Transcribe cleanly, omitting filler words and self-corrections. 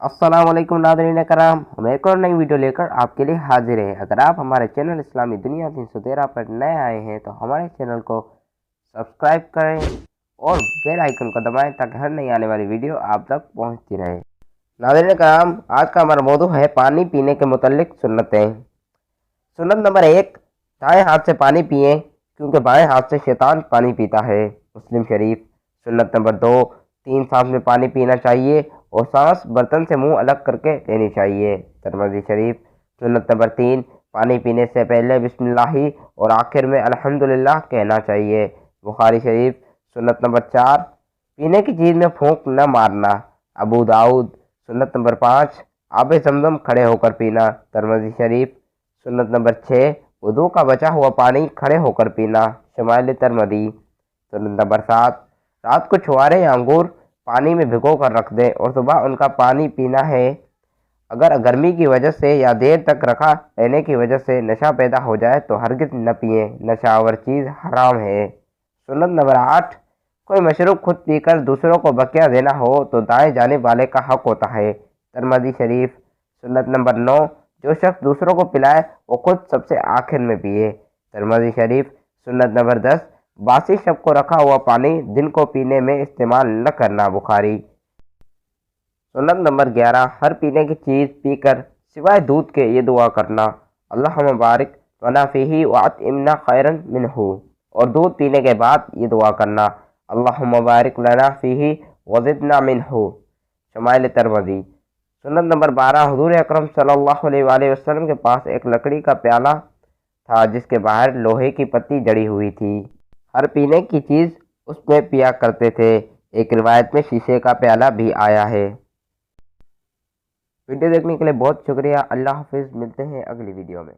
अस्सलाम वालेकुम नाज़रीन कराम, हम एक और नई वीडियो लेकर आपके लिए हाजिर हैं। अगर आप हमारे चैनल इस्लामी दुनिया 313 पर नए आए हैं तो हमारे चैनल को सब्सक्राइब करें और बेल आइकन को दबाएं ताकि हर नई आने वाली वीडियो आप तक पहुंचती रहे। नाज़रीन कराम, आज का हमारा मौजू है पानी पीने के मुतल्लिक सुन्नतें। सुन्नत नंबर 1, दाएँ हाथ से पानी पिएँ क्योंकि बाएँ हाथ से शैतान पानी पीता है। मुस्लिम शरीफ। सुन्नत नंबर 2, 3 सांस में पानी पीना चाहिए और सांस बर्तन से मुंह अलग करके लेनी चाहिए। तिरमिज़ी शरीफ। सुन्नत नंबर 3, पानी पीने से पहले बिस्मिल्लाही और आखिर में अल्हम्दुलिल्लाह कहना चाहिए। बुखारी शरीफ। सुन्नत नंबर 4, पीने की चीज़ में फूंक न मारना। अबू दाऊद। सुन्नत नंबर 5, आब ज़मज़म खड़े होकर पीना। तिरमिज़ी शरीफ। सुन्नत नंबर 6, वुज़ू का बचा हुआ पानी खड़े होकर पीना। शमाइल तिरमिज़ी। सुन्नत नंबर 7, रात को छुहारे या अंगूर पानी में भिगो कर रख दें और सुबह उनका पानी पीना है। अगर गर्मी की वजह से या देर तक रखा रहने की वजह से नशा पैदा हो जाए तो हरगिज़ न पिए, नशावर चीज़ हराम है। सुन्नत नंबर 8, कोई मशरूब खुद पीकर दूसरों को बकिया देना हो तो दाएं जानिब वाले का हक होता है। तिरमिज़ी शरीफ। सुन्नत नंबर 9, जो शख्स दूसरों को पिलाए वो खुद सबसे आखिर में पिए। तिरमिज़ी शरीफ। सुन्नत नंबर 10, बासी शब को रखा हुआ पानी दिन को पीने में इस्तेमाल न करना। बुखारी। सुन्नत नंबर 11, हर पीने की चीज़ पीकर सिवाय दूध के ये दुआ करना, अल्लाहुम्मा बारिक लना फ़ीही व अतइमना खैरन मिन्हु। और दूध पीने के बाद ये दुआ करना, अल्लाहुम्मा बारिक लना फ़ीही व ज़िदना मिन्हु। शमाइल तिरमिज़ी। सुन्नत नंबर 12, हुज़ूर अकरम सल्लल्लाहु अलैहि वसल्लम के पास एक लकड़ी का प्याला था जिसके बाहर लोहे की पत्ती जड़ी हुई थी। हर पीने की चीज़ उसमें पिया करते थे। एक रिवायत में शीशे का प्याला भी आया है। वीडियो देखने के लिए बहुत शुक्रिया। अल्लाह हाफिज़। मिलते हैं अगली वीडियो में।